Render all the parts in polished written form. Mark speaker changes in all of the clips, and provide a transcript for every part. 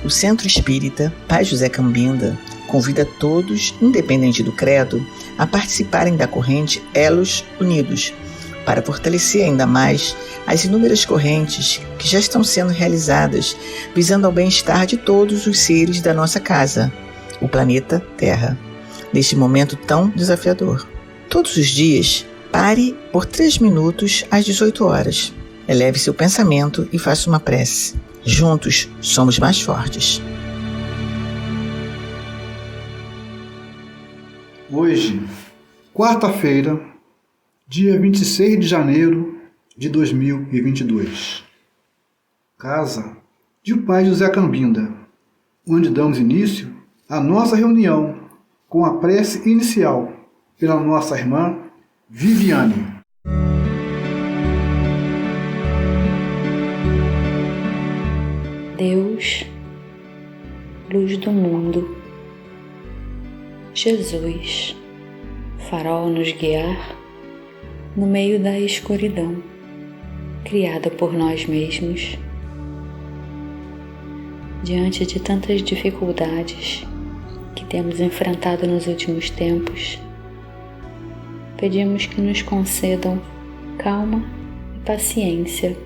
Speaker 1: O Centro Espírita Pai José Cambinda convida todos, independente do credo, a participarem da corrente Elos Unidos, para fortalecer ainda mais as inúmeras correntes que já estão sendo realizadas, visando ao bem-estar de todos os seres da nossa casa, o planeta Terra, neste momento tão desafiador. Todos os dias, pare por 3 minutos às 18 horas. Eleve seu pensamento e faça uma prece. Juntos somos mais fortes.
Speaker 2: Hoje, quarta-feira, dia 26 de janeiro de 2022. Casa de Pai José Cambinda, onde damos início à nossa reunião com a prece inicial pela nossa irmã Viviane.
Speaker 3: Deus, luz do mundo, Jesus, farol nos guiar no meio da escuridão, criada por nós mesmos. Diante de tantas dificuldades que temos enfrentado nos últimos tempos, pedimos que nos concedam calma e paciência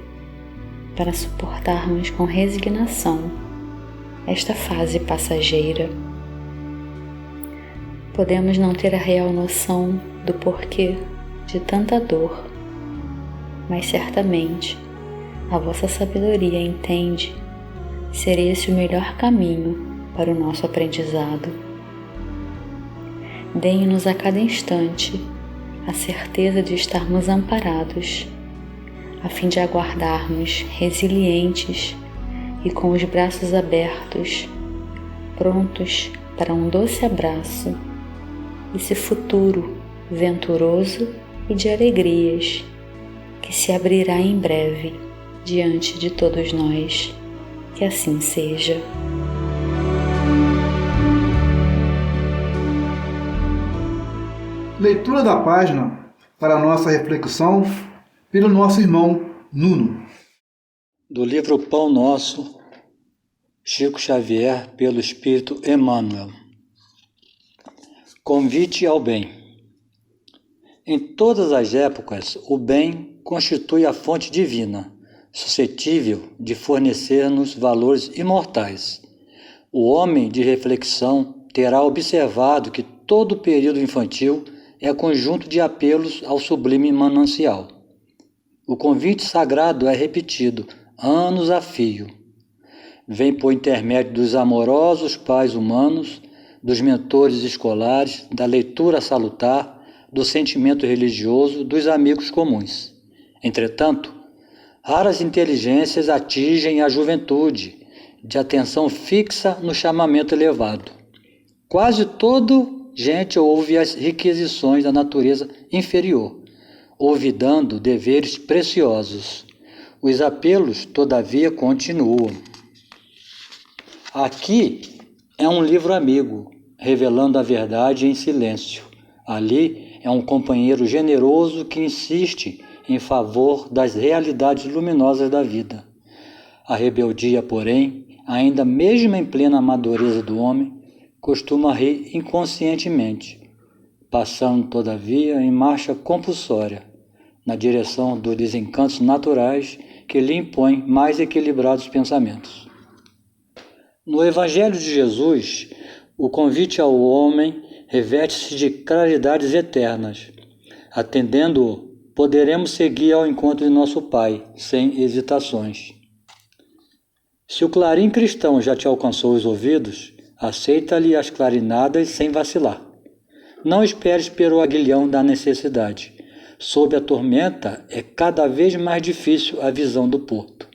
Speaker 3: para suportarmos com resignação esta fase passageira. Podemos não ter a real noção do porquê de tanta dor, mas certamente a vossa sabedoria entende ser esse o melhor caminho para o nosso aprendizado. Dê-nos a cada instante a certeza de estarmos amparados, a fim de aguardarmos resilientes e com os braços abertos, prontos para um doce abraço, esse futuro venturoso e de alegrias que se abrirá em breve diante de todos nós. Que assim seja.
Speaker 2: Leitura da página para a nossa reflexão pelo nosso irmão Nuno.
Speaker 4: Do livro Pão Nosso, Chico Xavier, pelo Espírito Emmanuel. Convite ao bem. Em todas as épocas, o bem constitui a fonte divina, suscetível de fornecer-nos valores imortais. O homem de reflexão terá observado que todo o período infantil é conjunto de apelos ao sublime manancial. O convite sagrado é repetido, anos a fio. Vem por intermédio dos amorosos pais humanos, dos mentores escolares, da leitura salutar, do sentimento religioso, dos amigos comuns. Entretanto, raras inteligências atingem a juventude, de atenção fixa no chamamento elevado. Quase todo gente ouve as requisições da natureza inferior, olvidando deveres preciosos. Os apelos, todavia, continuam. Aqui é um livro amigo, revelando a verdade em silêncio. Ali é um companheiro generoso que insiste em favor das realidades luminosas da vida. A rebeldia, porém, ainda mesmo em plena madureza do homem, costuma rir inconscientemente, passando, todavia, em marcha compulsória, na direção dos desencantos naturais que lhe impõem mais equilibrados pensamentos. No Evangelho de Jesus, o convite ao homem reveste-se de claridades eternas. Atendendo-o, poderemos seguir ao encontro de nosso Pai, sem hesitações. Se o clarim cristão já te alcançou os ouvidos, aceita-lhe as clarinadas sem vacilar. Não esperes pelo aguilhão da necessidade. Sob a tormenta é cada vez mais difícil a visão do porto.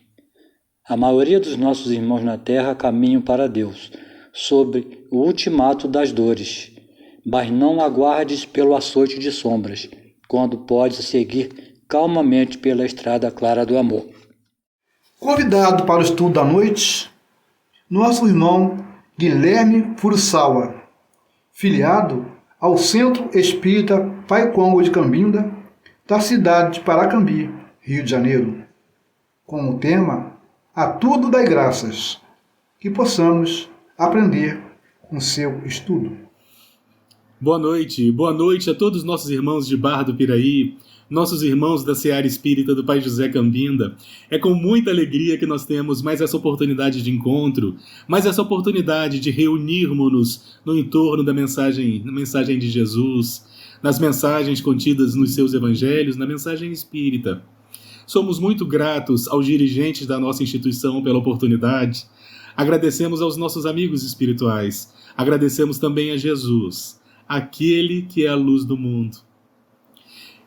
Speaker 4: A maioria dos nossos irmãos na terra caminham para Deus, sob o ultimato das dores. Mas não aguardes pelo açoite de sombras, quando podes seguir calmamente pela estrada clara do amor.
Speaker 2: Convidado para o estudo da noite, nosso irmão Guilherme Furusawa, filiado ao Centro Espírita Pai Congo de Cambinda, da cidade de Paracambi, Rio de Janeiro, com o tema A Tudo Dai Graças. que possamos aprender com seu estudo.
Speaker 5: Boa noite a todos os nossos irmãos de Barra do Piraí, nossos irmãos da Seara Espírita do Pai José Cambinda. É com muita alegria que nós temos mais essa oportunidade de encontro, mais essa oportunidade de reunirmos-nos no entorno da mensagem de Jesus, nas mensagens contidas nos seus evangelhos, na mensagem espírita. Somos muito gratos aos dirigentes da nossa instituição pela oportunidade. Agradecemos aos nossos amigos espirituais. Agradecemos também a Jesus, aquele que é a luz do mundo.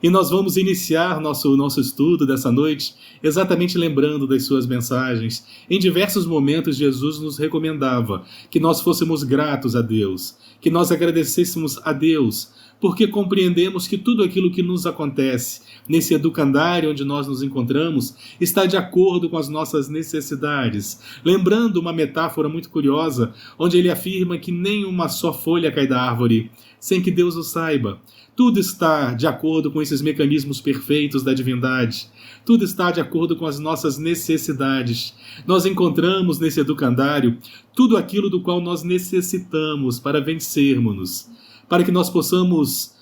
Speaker 5: E nós vamos iniciar nosso estudo dessa noite exatamente lembrando das suas mensagens. Em diversos momentos, Jesus nos recomendava que nós fôssemos gratos a Deus, que nós agradecêssemos a Deus, porque compreendemos que tudo aquilo que nos acontece nesse educandário onde nós nos encontramos está de acordo com as nossas necessidades. Lembrando uma metáfora muito curiosa, onde ele afirma que nenhuma só folha cai da árvore sem que Deus o saiba. Tudo está de acordo com esses mecanismos perfeitos da divindade. Tudo está de acordo com as nossas necessidades. Nós encontramos nesse educandário tudo aquilo do qual nós necessitamos para vencermos, para que nós possamos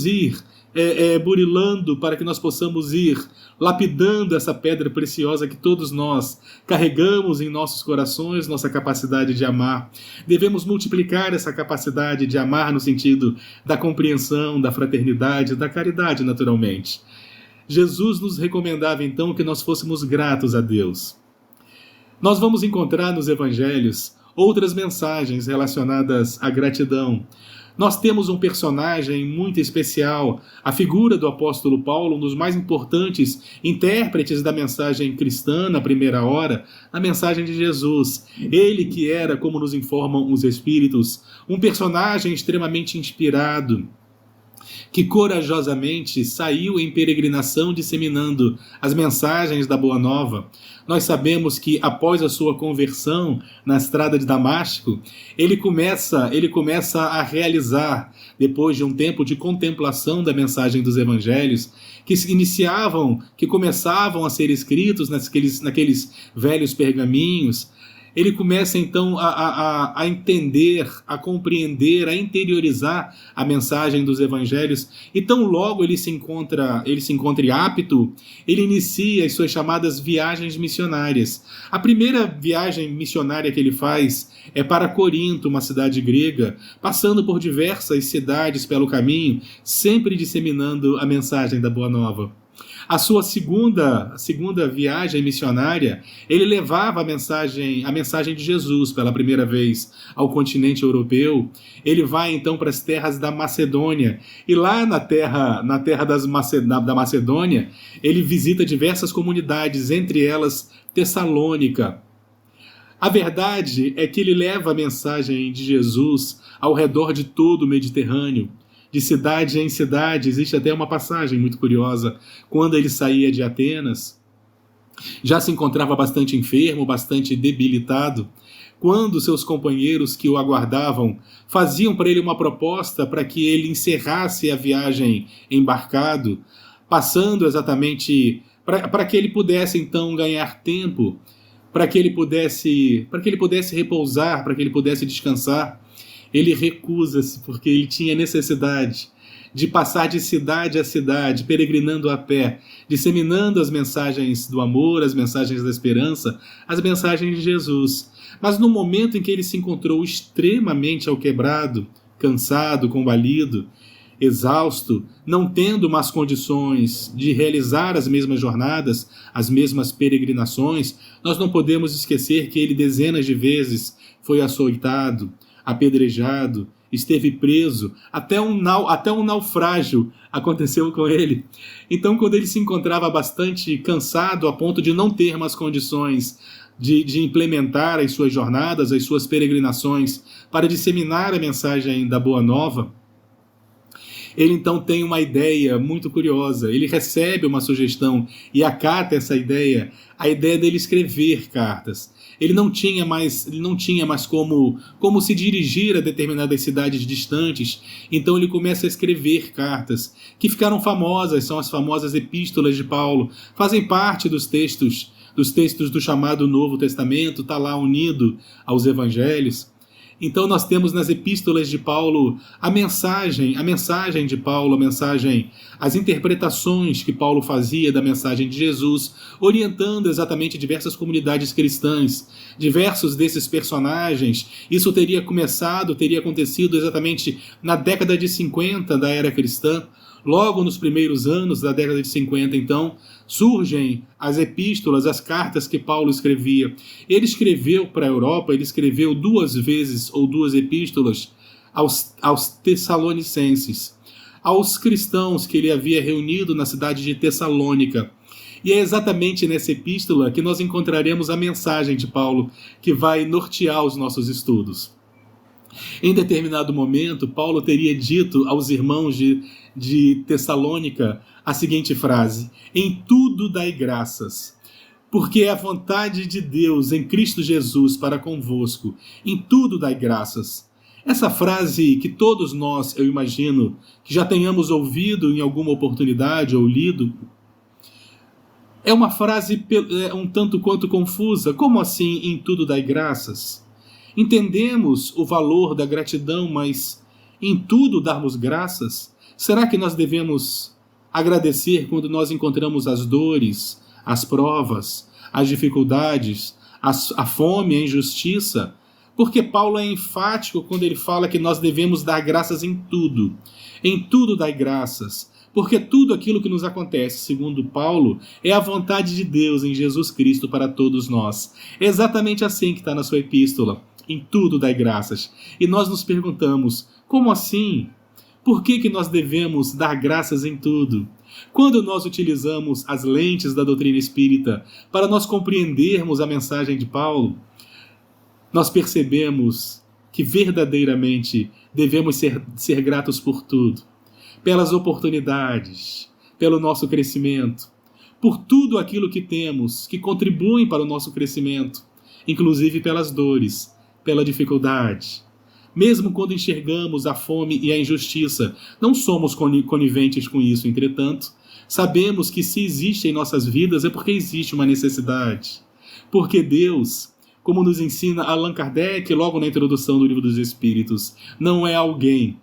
Speaker 5: ir burilando, para que nós possamos ir lapidando essa pedra preciosa que todos nós carregamos em nossos corações, nossa capacidade de amar. Devemos multiplicar essa capacidade de amar no sentido da compreensão, da fraternidade, da caridade, naturalmente. Jesus nos recomendava então que nós fôssemos gratos a Deus. Nós vamos encontrar nos evangelhos outras mensagens relacionadas à gratidão. Nós temos um personagem muito especial, a figura do apóstolo Paulo, um dos mais importantes intérpretes da mensagem cristã na primeira hora, a mensagem de Jesus. Ele que era, como nos informam os Espíritos, um personagem extremamente inspirado, que corajosamente saiu em peregrinação disseminando as mensagens da Boa Nova. Nós sabemos que após a sua conversão na estrada de Damasco, ele começa a realizar, depois de um tempo de contemplação da mensagem dos evangelhos, que começavam a ser escritos naqueles velhos pergaminhos. Ele começa então a entender, a compreender, a interiorizar a mensagem dos evangelhos, e tão logo ele se encontre apto, ele inicia as suas chamadas viagens missionárias. A primeira viagem missionária que ele faz é para Corinto, uma cidade grega, passando por diversas cidades pelo caminho, sempre disseminando a mensagem da Boa Nova. A sua segunda viagem missionária, ele levava a mensagem de Jesus pela primeira vez ao continente europeu. Ele vai então para as terras da Macedônia, e lá na terra da Macedônia, ele visita diversas comunidades, entre elas Tessalônica. A verdade é que ele leva a mensagem de Jesus ao redor de todo o Mediterrâneo, de cidade em cidade. Existe até uma passagem muito curiosa. Quando ele saía de Atenas, já se encontrava bastante enfermo, bastante debilitado, quando seus companheiros que o aguardavam faziam para ele uma proposta para que ele encerrasse a viagem embarcado, passando exatamente para que ele pudesse então ganhar tempo, para que ele pudesse repousar, para que ele pudesse descansar. Ele recusa-se porque ele tinha necessidade de passar de cidade a cidade, peregrinando a pé, disseminando as mensagens do amor, as mensagens da esperança, as mensagens de Jesus. Mas no momento em que ele se encontrou extremamente alquebrado, cansado, combalido, exausto, não tendo mais condições de realizar as mesmas jornadas, as mesmas peregrinações, nós não podemos esquecer que ele dezenas de vezes foi açoitado, apedrejado, esteve preso, até um naufrágio aconteceu com ele. Então, quando ele se encontrava bastante cansado, a ponto de não ter mais condições de implementar as suas jornadas, as suas peregrinações, para disseminar a mensagem da Boa Nova, ele então tem uma ideia muito curiosa. Ele recebe uma sugestão e acata essa ideia, a ideia dele escrever cartas. Ele não tinha mais como se dirigir a determinadas cidades distantes, então ele começa a escrever cartas, que ficaram famosas, são as famosas epístolas de Paulo, fazem parte dos textos dos textos do chamado Novo Testamento, está lá unido aos evangelhos. Então nós temos nas epístolas de Paulo a mensagem de Paulo, as interpretações que Paulo fazia da mensagem de Jesus, orientando exatamente diversas comunidades cristãs, diversos desses personagens. Isso teria acontecido exatamente na década de 50 da era cristã. Logo nos primeiros anos da década de 50, então, surgem as epístolas, as cartas que Paulo escrevia. Ele escreveu para a Europa, ele escreveu 2 vezes ou 2 epístolas aos Tessalonicenses, aos cristãos que ele havia reunido na cidade de Tessalônica. E é exatamente nessa epístola que nós encontraremos a mensagem de Paulo que vai nortear os nossos estudos. Em determinado momento, Paulo teria dito aos irmãos de Tessalônica a seguinte frase: em tudo dai graças, porque é a vontade de Deus em Cristo Jesus para convosco, em tudo dai graças. Essa frase que todos nós, eu imagino, que já tenhamos ouvido em alguma oportunidade ou lido, é uma frase um tanto quanto confusa. Como assim, em tudo dai graças? Entendemos o valor da gratidão, mas em tudo darmos graças? Será que nós devemos agradecer quando nós encontramos as dores, as provas, as dificuldades, a fome, a injustiça? Porque Paulo é enfático quando ele fala que nós devemos dar graças em tudo. Em tudo dai graças. Porque tudo aquilo que nos acontece, segundo Paulo, é a vontade de Deus em Jesus Cristo para todos nós. É exatamente assim que está na sua epístola. Em tudo dai graças. E nós nos perguntamos, como assim? Por que nós devemos dar graças em tudo? Quando nós utilizamos as lentes da doutrina espírita para nós compreendermos a mensagem de Paulo, nós percebemos que verdadeiramente devemos ser gratos por tudo. Pelas oportunidades, pelo nosso crescimento, por tudo aquilo que temos que contribuem para o nosso crescimento, inclusive pelas dores, pela dificuldade. Mesmo quando enxergamos a fome e a injustiça, não somos coniventes com isso. Entretanto, sabemos que se existe em nossas vidas é porque existe uma necessidade. Porque Deus, como nos ensina Allan Kardec logo na introdução do Livro dos Espíritos, não é alguém,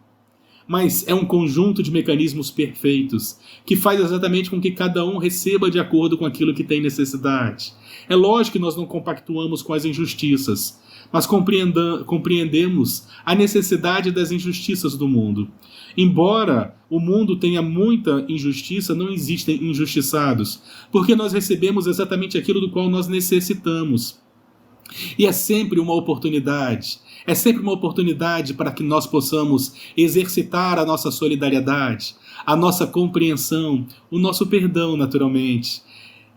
Speaker 5: mas é um conjunto de mecanismos perfeitos que faz exatamente com que cada um receba de acordo com aquilo que tem necessidade. É lógico que nós não compactuamos com as injustiças, mas compreendemos a necessidade das injustiças do mundo. Embora o mundo tenha muita injustiça, não existem injustiçados, porque nós recebemos exatamente aquilo do qual nós necessitamos. E é sempre uma oportunidade para que nós possamos exercitar a nossa solidariedade, a nossa compreensão, o nosso perdão, naturalmente.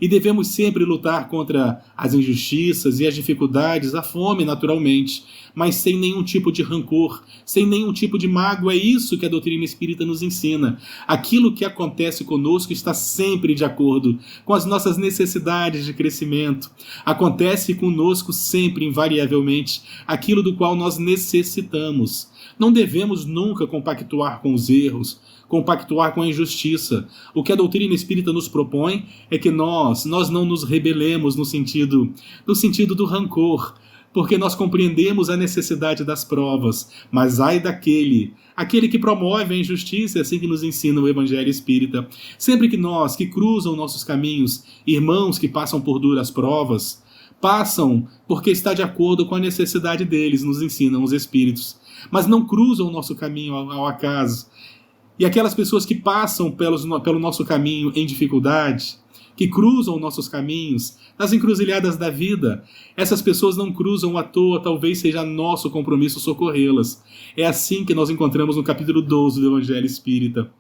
Speaker 5: E devemos sempre lutar contra as injustiças e as dificuldades, a fome, naturalmente, mas sem nenhum tipo de rancor, sem nenhum tipo de mágoa. É isso que a doutrina espírita nos ensina. Aquilo que acontece conosco está sempre de acordo com as nossas necessidades de crescimento. Acontece conosco sempre, invariavelmente, aquilo do qual nós necessitamos. Não devemos nunca compactuar com os erros, compactuar com a injustiça. O que a doutrina espírita nos propõe é que nós não nos rebelemos no sentido do rancor, porque nós compreendemos a necessidade das provas, mas ai daquele que promove a injustiça, é assim que nos ensina o Evangelho Espírita. Sempre que cruzam nossos caminhos, irmãos que passam por duras provas, passam porque está de acordo com a necessidade deles, nos ensinam os Espíritos, mas não cruzam o nosso caminho ao acaso. E aquelas pessoas que passam pelo nosso caminho em dificuldade, que cruzam nossos caminhos nas encruzilhadas da vida, essas pessoas não cruzam à toa, talvez seja nosso compromisso socorrê-las. É assim que nós encontramos no capítulo 12 do Evangelho Espírita.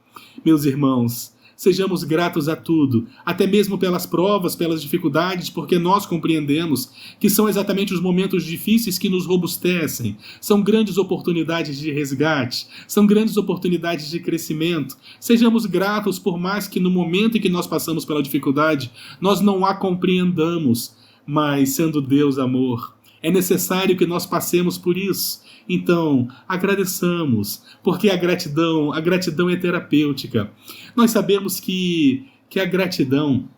Speaker 5: Meus irmãos, sejamos gratos a tudo, até mesmo pelas provas, pelas dificuldades, porque nós compreendemos que são exatamente os momentos difíceis que nos robustecem, são grandes oportunidades de resgate, são grandes oportunidades de crescimento. Sejamos gratos, por mais que no momento em que nós passamos pela dificuldade, nós não a compreendamos, mas sendo Deus amor, é necessário que nós passemos por isso. Então, agradeçamos, porque a gratidão é terapêutica. Nós sabemos que a gratidão,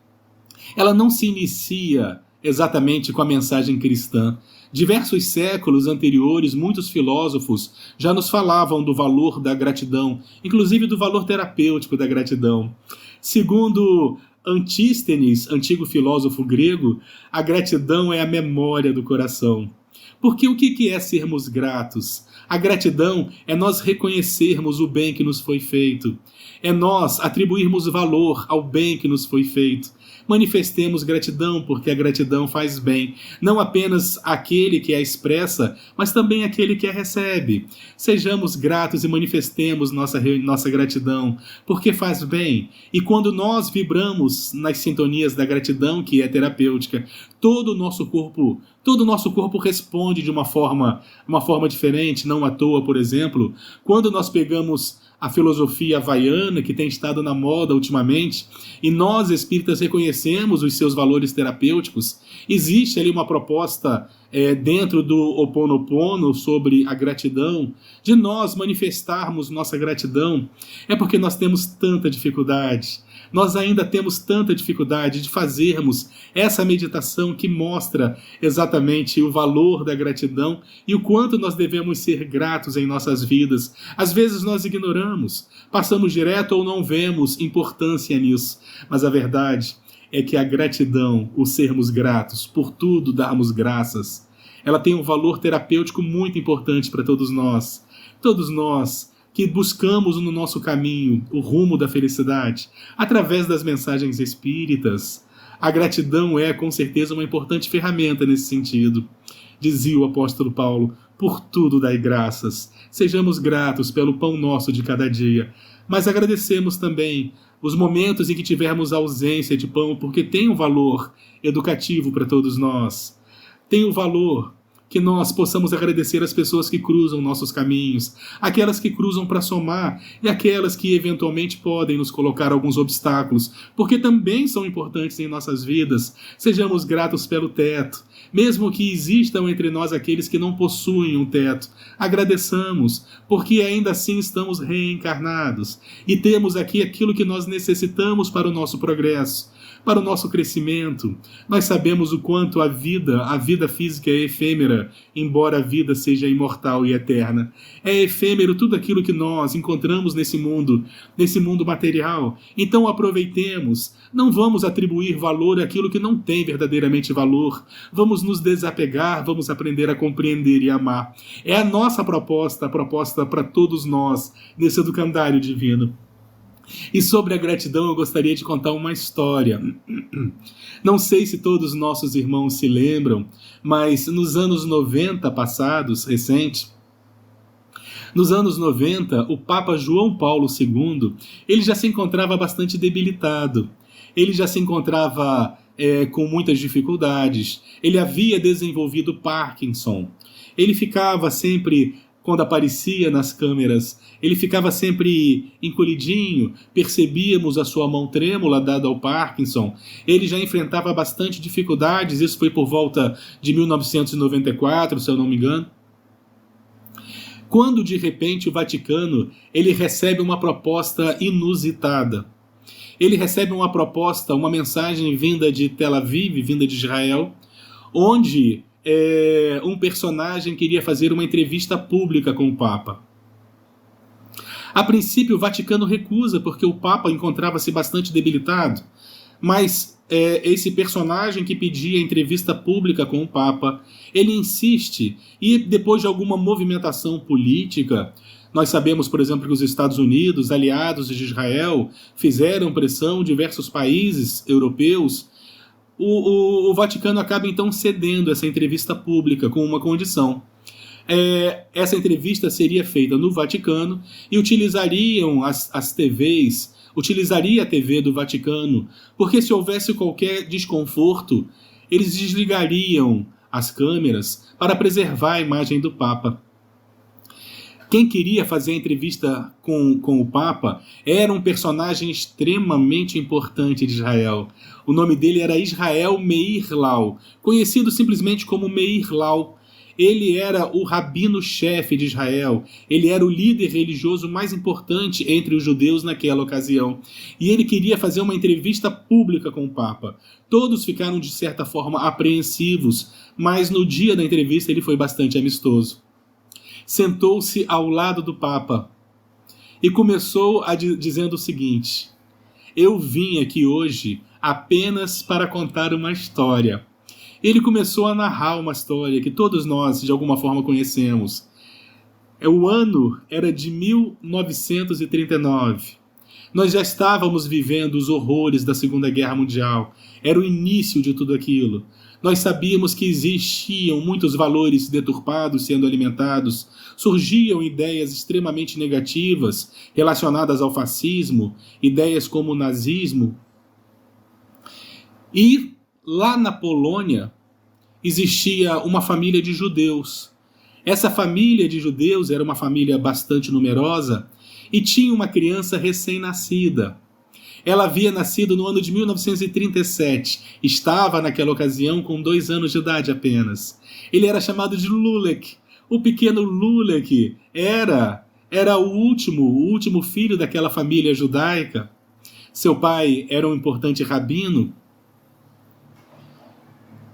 Speaker 5: ela não se inicia exatamente com a mensagem cristã. Diversos séculos anteriores, muitos filósofos já nos falavam do valor da gratidão, inclusive do valor terapêutico da gratidão. Segundo Antístenes, antigo filósofo grego, a gratidão é a memória do coração. Porque o que é sermos gratos? A gratidão é nós reconhecermos o bem que nos foi feito. É nós atribuirmos valor ao bem que nos foi feito. Manifestemos gratidão, porque a gratidão faz bem, não apenas àquele que a expressa, mas também àquele que a recebe. Sejamos gratos e manifestemos nossa gratidão, porque faz bem. E quando nós vibramos nas sintonias da gratidão, que é terapêutica, todo o nosso corpo responde de uma forma diferente, não à toa, por exemplo. Quando nós pegamos a filosofia havaiana, que tem estado na moda ultimamente, e nós espíritas reconhecemos os seus valores terapêuticos, existe ali uma proposta dentro do Ho Oponopono sobre a gratidão, de nós manifestarmos nossa gratidão. É porque nós temos tanta dificuldade. Nós ainda temos tanta dificuldade de fazermos essa meditação que mostra exatamente o valor da gratidão e o quanto nós devemos ser gratos em nossas vidas. Às vezes nós ignoramos, passamos direto ou não vemos importância nisso, mas a verdade é que a gratidão, o sermos gratos, por tudo darmos graças, ela tem um valor terapêutico muito importante para todos nós. Todos nós que buscamos no nosso caminho o rumo da felicidade, através das mensagens espíritas. A gratidão é, com certeza, uma importante ferramenta nesse sentido. Dizia o apóstolo Paulo, por tudo dai graças. Sejamos gratos pelo pão nosso de cada dia. Mas agradecemos também os momentos em que tivermos ausência de pão, porque tem um valor educativo para todos nós. Tem um valor que nós possamos agradecer as pessoas que cruzam nossos caminhos, aquelas que cruzam para somar e aquelas que eventualmente podem nos colocar alguns obstáculos, porque também são importantes em nossas vidas. Sejamos gratos pelo teto, mesmo que existam entre nós aqueles que não possuem um teto. Agradeçamos, porque ainda assim estamos reencarnados e temos aqui aquilo que nós necessitamos para o nosso progresso, para o nosso crescimento. Nós sabemos o quanto a vida física é efêmera, embora a vida seja imortal e eterna. É efêmero tudo aquilo que nós encontramos nesse mundo material. Então aproveitemos, não vamos atribuir valor àquilo que não tem verdadeiramente valor. Vamos nos desapegar, vamos aprender a compreender e amar. É a nossa proposta, a proposta para todos nós, nesse educandário divino. E sobre a gratidão eu gostaria de contar uma história. Não sei se todos os nossos irmãos se lembram, mas nos anos 90 passados, nos anos 90, o Papa João Paulo II, ele já se encontrava bastante debilitado. Ele já se encontrava com muitas dificuldades. Ele havia desenvolvido Parkinson. Ele ficava sempre, quando aparecia nas câmeras, ele ficava sempre encolhidinho, percebíamos a sua mão trêmula dada ao Parkinson. Ele já enfrentava bastante dificuldades, isso foi por volta de 1994, se eu não me engano. Quando, de repente, o Vaticano ele recebe uma proposta inusitada. Ele recebe uma proposta, uma mensagem vinda de Tel Aviv, vinda de Israel, onde um personagem queria fazer uma entrevista pública com o Papa. A princípio, o Vaticano recusa, porque o Papa encontrava-se bastante debilitado, mas esse personagem que pedia entrevista pública com o Papa, ele insiste, e depois de alguma movimentação política, nós sabemos, por exemplo, que os Estados Unidos, aliados de Israel, fizeram pressão em diversos países europeus. O Vaticano acaba então cedendo essa entrevista pública com uma condição. Essa entrevista seria feita no Vaticano e utilizariam as TVs, utilizaria a TV do Vaticano, porque se houvesse qualquer desconforto, eles desligariam as câmeras para preservar a imagem do Papa. Quem queria fazer a entrevista com o Papa era um personagem extremamente importante de Israel. O nome dele era Israel Meir Lau, conhecido simplesmente como Meir Lau. Ele era o rabino-chefe de Israel, ele era o líder religioso mais importante entre os judeus naquela ocasião. E ele queria fazer uma entrevista pública com o Papa. Todos ficaram, de certa forma, apreensivos, mas no dia da entrevista ele foi bastante amistoso. Sentou-se ao lado do Papa e começou dizendo o seguinte: eu vim aqui hoje apenas para contar uma história. Ele começou a narrar uma história que todos nós, de alguma forma, conhecemos. O ano era de 1939. Nós já estávamos vivendo os horrores da Segunda Guerra Mundial. Era o início de tudo aquilo. Nós sabíamos que existiam muitos valores deturpados sendo alimentados, surgiam ideias extremamente negativas relacionadas ao fascismo, ideias como o nazismo. E lá na Polônia existia uma família de judeus. Essa família de judeus era uma família bastante numerosa e tinha uma criança recém-nascida. Ela havia nascido no ano de 1937. Estava, naquela ocasião, com 2 anos de idade apenas. Ele era chamado de Lulek. O pequeno Lulek era o último filho daquela família judaica. Seu pai era um importante rabino.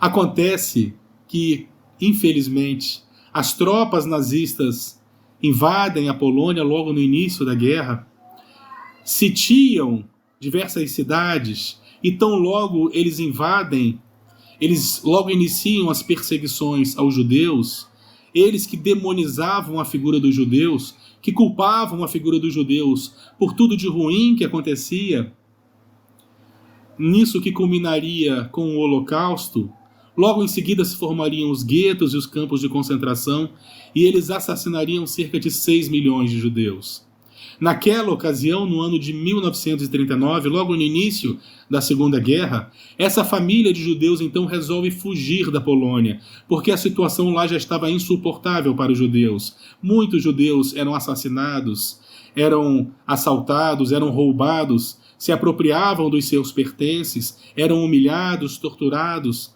Speaker 5: Acontece que, infelizmente, as tropas nazistas invadem a Polônia logo no início da guerra, sitiam diversas cidades, e tão logo eles invadem, eles logo iniciam as perseguições aos judeus, eles que demonizavam a figura dos judeus, que culpavam a figura dos judeus por tudo de ruim que acontecia, nisso que culminaria com o Holocausto. Logo em seguida se formariam os guetos e os campos de concentração, e eles assassinariam cerca de 6 milhões de judeus. Naquela ocasião, no ano de 1939, logo no início da Segunda Guerra, essa família de judeus então resolve fugir da Polônia, porque a situação lá já estava insuportável para os judeus. Muitos judeus eram assassinados, eram assaltados, eram roubados, se apropriavam dos seus pertences, eram humilhados, torturados.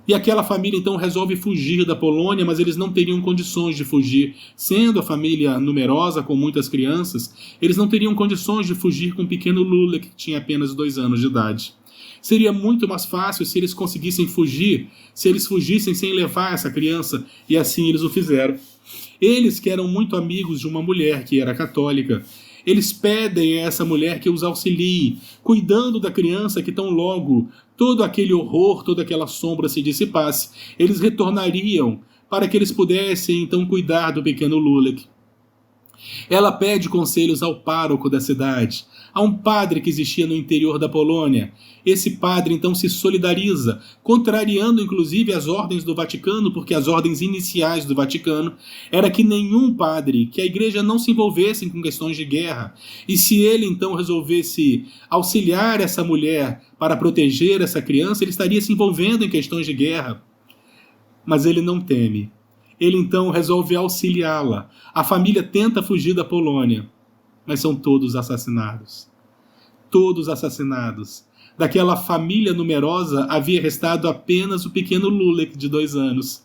Speaker 5: E aquela família então resolve fugir da Polônia, mas eles não teriam condições de fugir. Sendo a família numerosa, com muitas crianças, eles não teriam condições de fugir com o pequeno Lula, que tinha apenas 2 anos de idade. Seria muito mais fácil se eles conseguissem fugir, se eles fugissem sem levar essa criança, e assim eles o fizeram. Eles, que eram muito amigos de uma mulher que era católica, eles pedem a essa mulher que os auxilie, cuidando da criança, que tão logo todo aquele horror, toda aquela sombra se dissipasse, eles retornariam para que eles pudessem então cuidar do pequeno Lulek. Ela pede conselhos ao pároco da cidade, a um padre que existia no interior da Polônia. Esse padre então se solidariza, contrariando inclusive as ordens do Vaticano, porque as ordens iniciais do Vaticano era que nenhum padre, que a igreja não se envolvesse com questões de guerra, e se ele então resolvesse auxiliar essa mulher para proteger essa criança, ele estaria se envolvendo em questões de guerra. Mas ele não teme. Ele então resolve auxiliá-la. A família tenta fugir da Polônia, mas são todos assassinados. Todos assassinados. Daquela família numerosa havia restado apenas o pequeno Lulek, de 2 anos.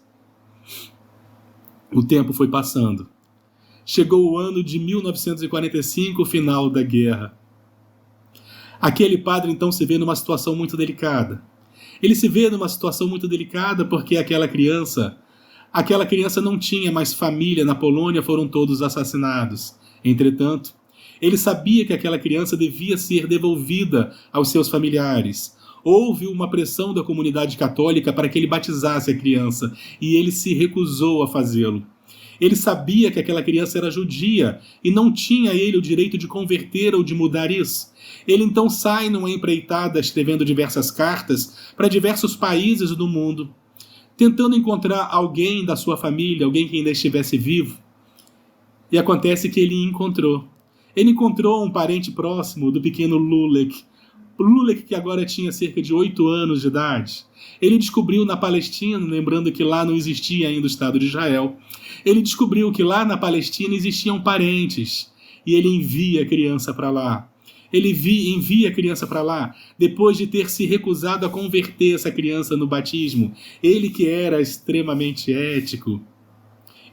Speaker 5: O tempo foi passando. Chegou o ano de 1945, o final da guerra. Aquele padre então se vê numa situação muito delicada. Ele se vê numa situação muito delicada porque aquela criança não tinha mais família na Polônia, foram todos assassinados. Entretanto, ele sabia que aquela criança devia ser devolvida aos seus familiares. Houve uma pressão da comunidade católica para que ele batizasse a criança, e ele se recusou a fazê-lo. Ele sabia que aquela criança era judia, e não tinha ele o direito de converter ou de mudar isso. Ele então sai numa empreitada, escrevendo diversas cartas para diversos países do mundo, tentando encontrar alguém da sua família, alguém que ainda estivesse vivo. E acontece que ele encontrou. Ele encontrou um parente próximo do pequeno Lulek. Lulek, que agora tinha cerca de 8 anos de idade. Ele descobriu na Palestina, lembrando que lá não existia ainda o Estado de Israel, ele descobriu que lá na Palestina existiam parentes, e ele envia a criança para lá. ele envia a criança para lá, depois de ter se recusado a converter essa criança no batismo, ele que era extremamente ético.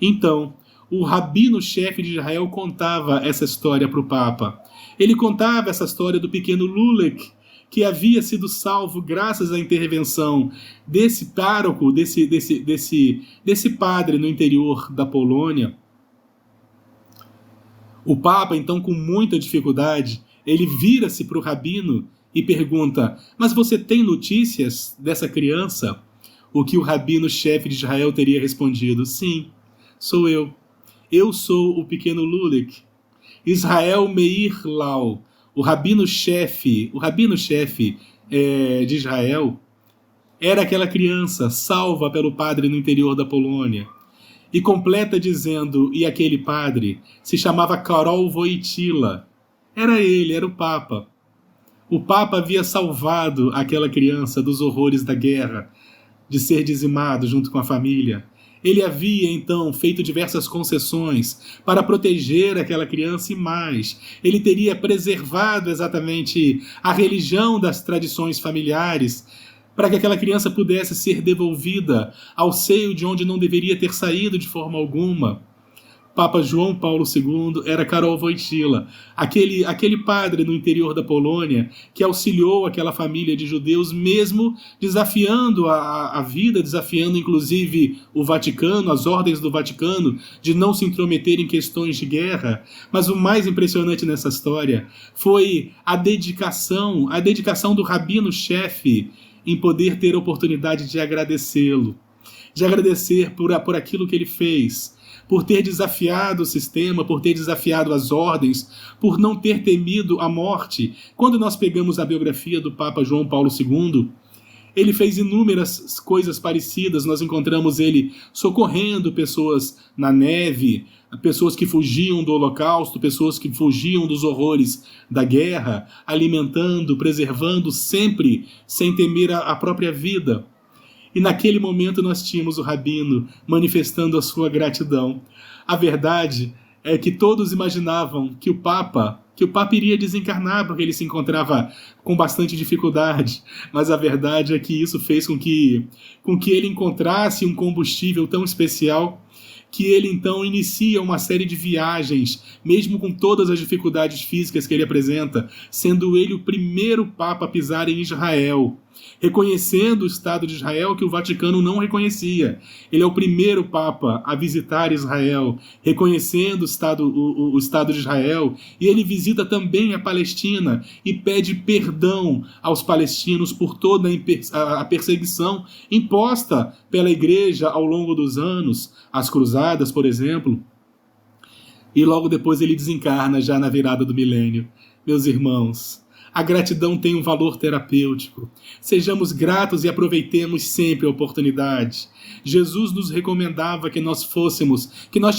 Speaker 5: Então, o rabino-chefe de Israel contava essa história para o Papa. Ele contava essa história do pequeno Lulek, que havia sido salvo graças à intervenção desse pároco, desse padre no interior da Polônia. O Papa, então, com muita dificuldade, ele vira-se para o rabino e pergunta: mas você tem notícias dessa criança? O que o rabino-chefe de Israel teria respondido: sim, sou eu. Eu sou o pequeno Lulek. Israel Meir Lau, o rabino-chefe de Israel, era aquela criança salva pelo padre no interior da Polônia. E completa dizendo: e aquele padre se chamava Karol Wojtyła. Era ele, era o Papa. O Papa havia salvado aquela criança dos horrores da guerra, de ser dizimado junto com a família. Ele havia, então, feito diversas concessões para proteger aquela criança e mais. Ele teria preservado exatamente a religião das tradições familiares para que aquela criança pudesse ser devolvida ao seio de onde não deveria ter saído de forma alguma. Papa João Paulo II era Karol Wojtyła, aquele padre no interior da Polônia que auxiliou aquela família de judeus, mesmo desafiando a vida, desafiando inclusive o Vaticano, as ordens do Vaticano, de não se intrometer em questões de guerra. Mas o mais impressionante nessa história foi a dedicação do rabino-chefe em poder ter a oportunidade de agradecê-lo, de agradecer por aquilo que ele fez, por ter desafiado o sistema, por ter desafiado as ordens, por não ter temido a morte. Quando nós pegamos a biografia do Papa João Paulo II, ele fez inúmeras coisas parecidas. Nós encontramos ele socorrendo pessoas na neve, pessoas que fugiam do Holocausto, pessoas que fugiam dos horrores da guerra, alimentando, preservando, sempre sem temer a própria vida. E naquele momento nós tínhamos o rabino manifestando a sua gratidão. A verdade é que todos imaginavam que o Papa iria desencarnar porque ele se encontrava com bastante dificuldade. Mas a verdade é que isso fez com que ele encontrasse um combustível tão especial que ele então inicia uma série de viagens, mesmo com todas as dificuldades físicas que ele apresenta, sendo ele o primeiro Papa a pisar em Israel, reconhecendo o Estado de Israel que o Vaticano não reconhecia. Ele é o primeiro Papa a visitar Israel, reconhecendo o Estado de Israel, e ele visita também a Palestina e pede perdão aos palestinos por toda a perseguição imposta pela Igreja ao longo dos anos, as cruzadas, por exemplo. E logo depois ele desencarna já na virada do milênio. Meus irmãos, a gratidão tem um valor terapêutico. Sejamos gratos e aproveitemos sempre a oportunidade. Jesus nos recomendava que nós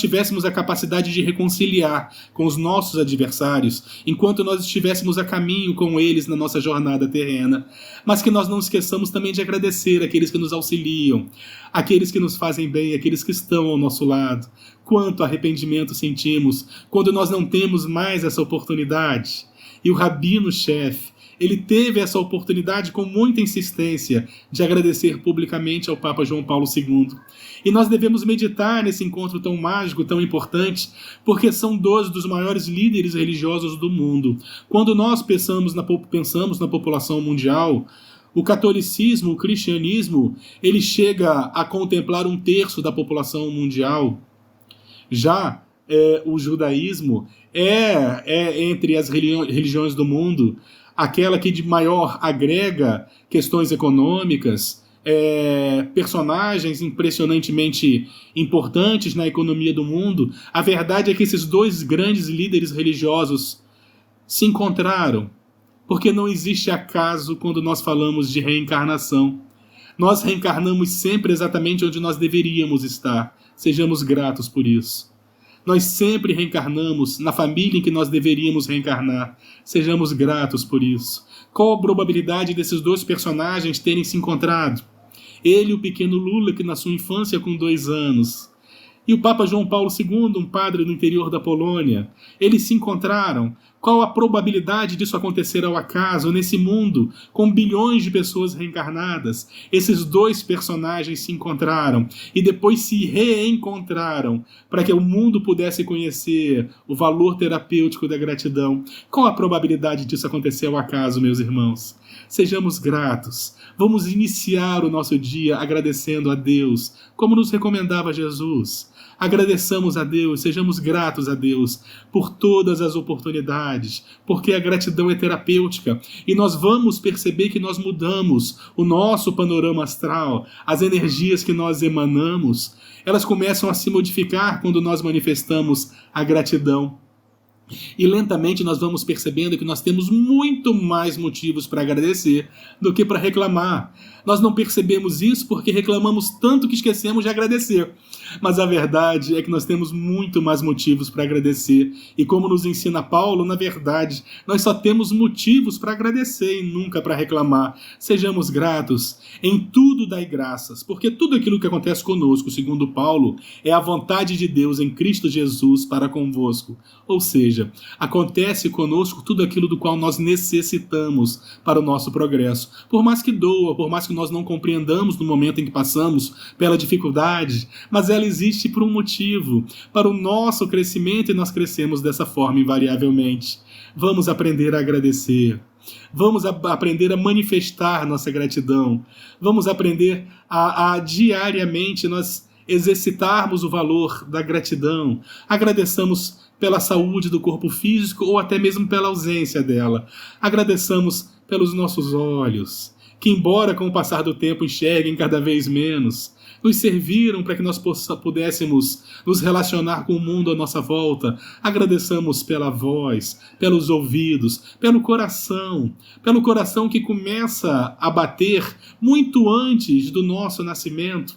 Speaker 5: tivéssemos a capacidade de reconciliar com os nossos adversários, enquanto nós estivéssemos a caminho com eles na nossa jornada terrena. Mas que nós não esqueçamos também de agradecer aqueles que nos auxiliam, aqueles que nos fazem bem, aqueles que estão ao nosso lado. Quanto arrependimento sentimos quando nós não temos mais essa oportunidade. E o rabino-chefe, ele teve essa oportunidade com muita insistência de agradecer publicamente ao Papa João Paulo II. E nós devemos meditar nesse encontro tão mágico, tão importante, porque são dois dos maiores líderes religiosos do mundo. Quando nós pensamos na população mundial, o catolicismo, o cristianismo, ele chega a contemplar 1/3 da população mundial. Já o judaísmo é entre as religiões do mundo aquela que de maior agrega questões econômicas, personagens impressionantemente importantes na economia do mundo. A verdade é que esses dois grandes líderes religiosos se encontraram, porque não existe acaso quando nós falamos de reencarnação. Nós reencarnamos sempre exatamente onde nós deveríamos estar. Sejamos gratos por isso. Nós sempre reencarnamos na família em que nós deveríamos reencarnar. Sejamos gratos por isso. Qual a probabilidade desses dois personagens terem se encontrado? Ele, o pequeno Lulek, na sua infância com 2 anos. E o Papa João Paulo II, um padre no interior da Polônia. Eles se encontraram. Qual a probabilidade disso acontecer ao acaso nesse mundo com bilhões de pessoas reencarnadas? Esses dois personagens se encontraram e depois se reencontraram para que o mundo pudesse conhecer o valor terapêutico da gratidão. Qual a probabilidade disso acontecer ao acaso, meus irmãos? Sejamos gratos. Vamos iniciar o nosso dia agradecendo a Deus, como nos recomendava Jesus. Agradeçamos a Deus, sejamos gratos a Deus por todas as oportunidades, porque a gratidão é terapêutica e nós vamos perceber que nós mudamos o nosso panorama astral, as energias que nós emanamos, elas começam a se modificar quando nós manifestamos a gratidão. E lentamente nós vamos percebendo que nós temos muito mais motivos para agradecer do que para reclamar. Nós não percebemos isso porque reclamamos tanto que esquecemos de agradecer. Mas a verdade é que nós temos muito mais motivos para agradecer. E como nos ensina Paulo, na verdade, nós só temos motivos para agradecer e nunca para reclamar. Sejamos gratos. Em tudo dai graças, porque tudo aquilo que acontece conosco, segundo Paulo, é a vontade de Deus em Cristo Jesus para convosco. Ou seja, acontece conosco tudo aquilo do qual nós necessitamos para o nosso progresso. Por mais que doa, por mais que nós não compreendamos no momento em que passamos pela dificuldade, mas ela existe por um motivo, para o nosso crescimento, e nós crescemos dessa forma invariavelmente. Vamos aprender a agradecer. Vamos aprender a manifestar nossa gratidão. Vamos aprender a diariamente nós exercitarmos o valor da gratidão. Agradeçamos pela saúde do corpo físico ou até mesmo pela ausência dela. Agradeçamos pelos nossos olhos, que embora com o passar do tempo enxerguem cada vez menos, nos serviram para que nós pudéssemos nos relacionar com o mundo à nossa volta. Agradeçamos pela voz, pelos ouvidos, pelo coração que começa a bater muito antes do nosso nascimento.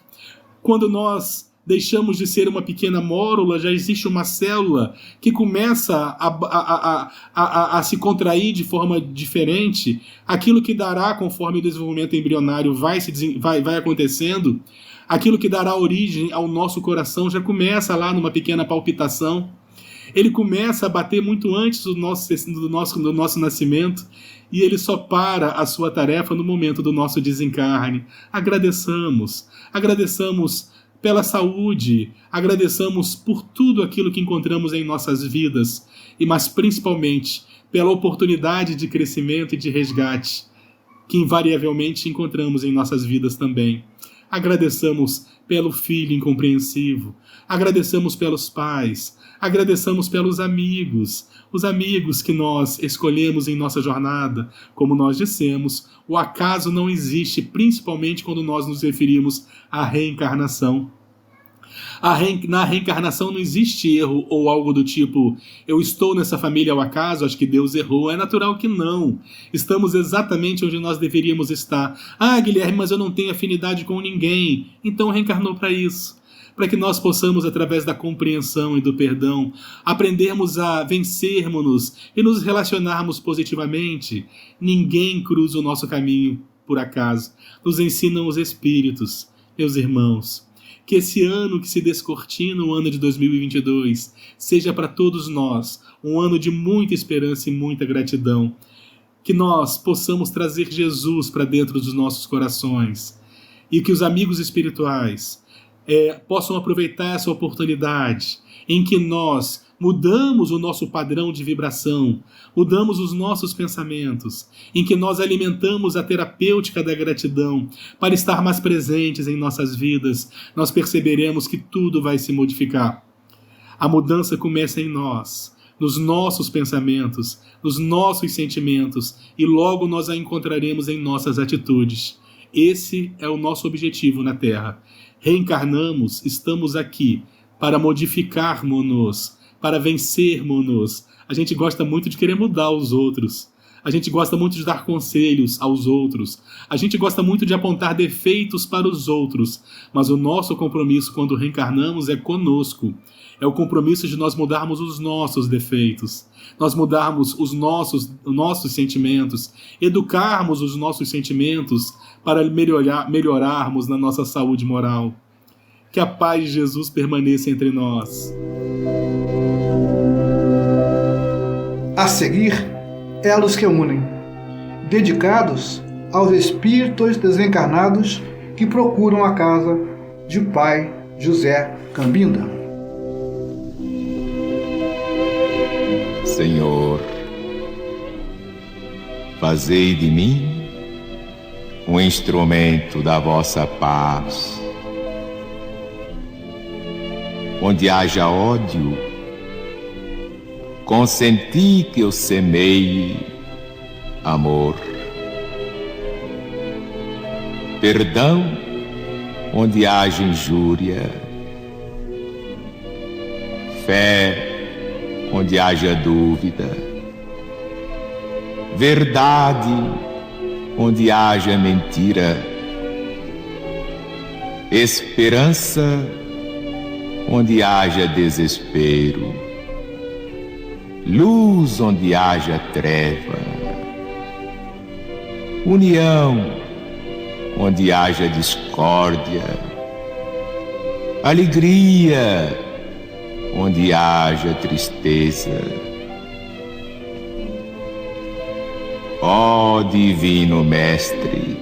Speaker 5: Quando nós deixamos de ser uma pequena mórula, já existe uma célula que começa a se contrair de forma diferente. Aquilo que dará, conforme o desenvolvimento embrionário vai acontecendo, aquilo que dará origem ao nosso coração já começa lá numa pequena palpitação. Ele começa a bater muito antes do nosso nascimento e ele só para a sua tarefa no momento do nosso desencarne. Agradeçamos pela saúde, agradeçamos por tudo aquilo que encontramos em nossas vidas, mas principalmente pela oportunidade de crescimento e de resgate que invariavelmente encontramos em nossas vidas também. Agradeçamos pelo filho incompreensivo, agradeçamos pelos pais, agradeçamos pelos amigos, os amigos que nós escolhemos em nossa jornada. Como nós dissemos, o acaso não existe, principalmente quando nós nos referimos à reencarnação. Na reencarnação não existe erro ou algo do tipo, eu estou nessa família ao acaso, acho que Deus errou. É natural que não. Estamos exatamente onde nós deveríamos estar. Ah, Guilherme, mas eu não tenho afinidade com ninguém. Então reencarnou para isso. Para que nós possamos, através da compreensão e do perdão, aprendermos a vencermos-nos e nos relacionarmos positivamente. Ninguém cruza o nosso caminho por acaso. Nos ensinam os Espíritos. Meus irmãos, que esse ano que se descortina, o ano de 2022, seja para todos nós um ano de muita esperança e muita gratidão. Que nós possamos trazer Jesus para dentro dos nossos corações e que os amigos espirituais possam aproveitar essa oportunidade em que nós mudamos o nosso padrão de vibração, mudamos os nossos pensamentos, em que nós alimentamos a terapêutica da gratidão para estar mais presentes em nossas vidas. Nós perceberemos que tudo vai se modificar. A mudança começa em nós, nos nossos pensamentos, nos nossos sentimentos, e logo nós a encontraremos em nossas atitudes. Esse é o nosso objetivo na Terra. Reencarnamos, estamos aqui para modificarmos-nos, para vencermos-nos. A gente gosta muito de querer mudar os outros. A gente gosta muito de dar conselhos aos outros. A gente gosta muito de apontar defeitos para os outros. Mas o nosso compromisso quando reencarnamos é conosco. É o compromisso de nós mudarmos os nossos defeitos. Nós mudarmos os nossos sentimentos. Educarmos os nossos sentimentos para melhorarmos na nossa saúde moral. Que a paz de Jesus permaneça entre nós.
Speaker 2: A seguir, elos que unem, dedicados aos espíritos desencarnados que procuram a casa de Pai José Cambinda.
Speaker 6: Senhor, fazei de mim um instrumento da vossa paz. Onde haja ódio, consenti que eu semeie amor. Perdão, onde haja injúria. Fé, onde haja dúvida. Verdade, onde haja mentira. Esperança, onde haja desespero. Luz, onde haja treva. União, onde haja discórdia. Alegria, onde haja tristeza. Ó Divino Mestre,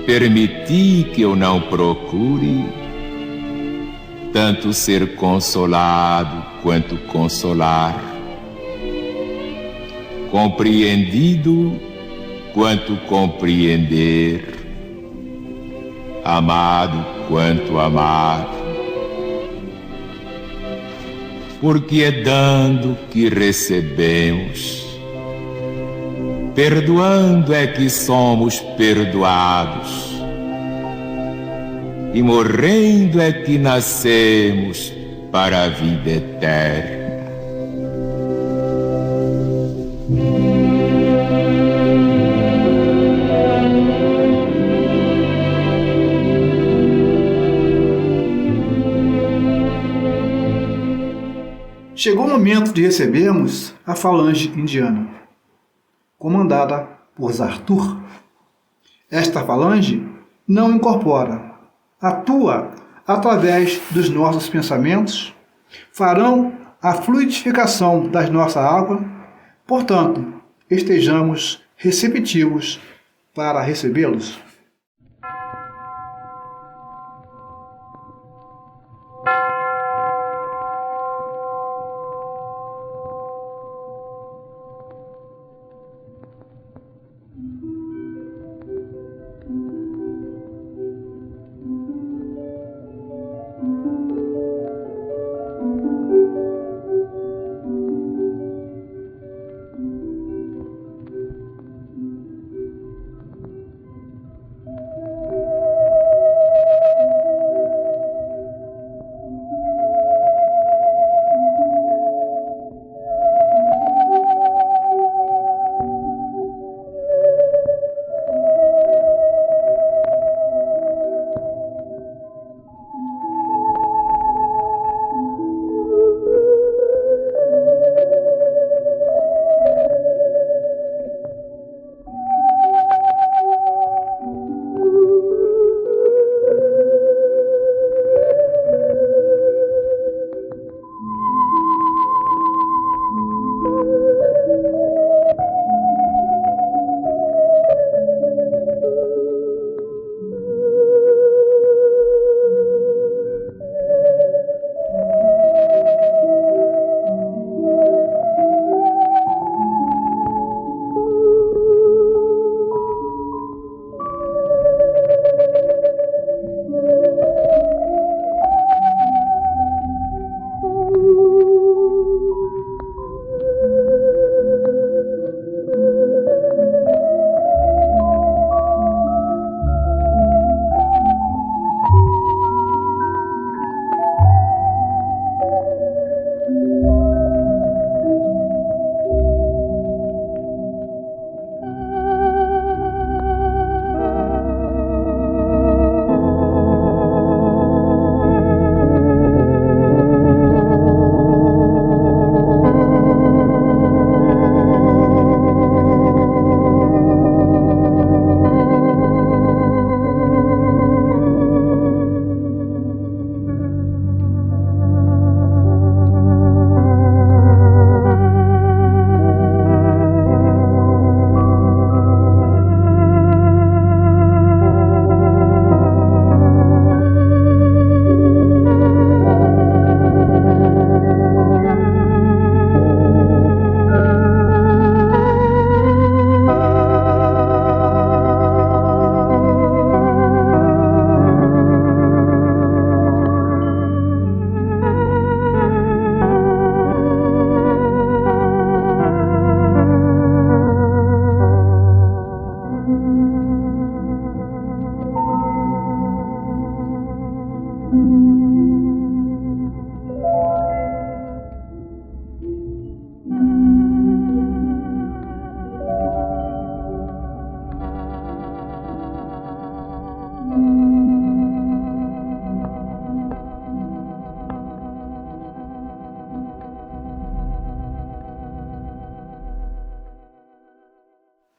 Speaker 6: permiti que eu não procure tanto ser consolado quanto consolar, compreendido quanto compreender, amado quanto amar, porque é dando que recebemos, perdoando é que somos perdoados, e morrendo é que nascemos para a vida eterna.
Speaker 2: Chegou o momento de recebermos a falange indiana, comandada por Zartur. Esta falange não incorpora, atua através dos nossos pensamentos, farão a fluidificação da nossa água, portanto, estejamos receptivos para recebê-los.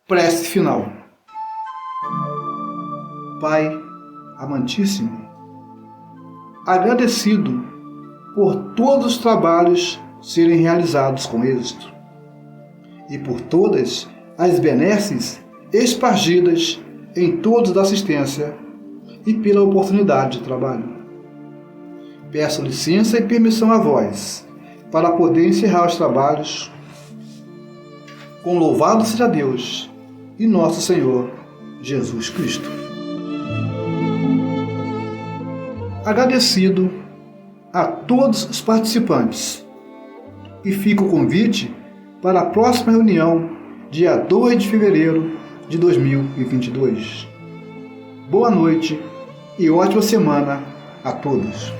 Speaker 2: Prece final. Pai amantíssimo, agradecido por todos os trabalhos serem realizados com êxito e por todas as benesses espargidas em todos da assistência e pela oportunidade de trabalho. Peço licença e permissão a vós para poder encerrar os trabalhos com louvado seja Deus e nosso Senhor Jesus Cristo. Agradecido a todos os participantes e fica o convite para a próxima reunião, dia 2 de fevereiro de 2022. Boa noite e ótima semana a todos.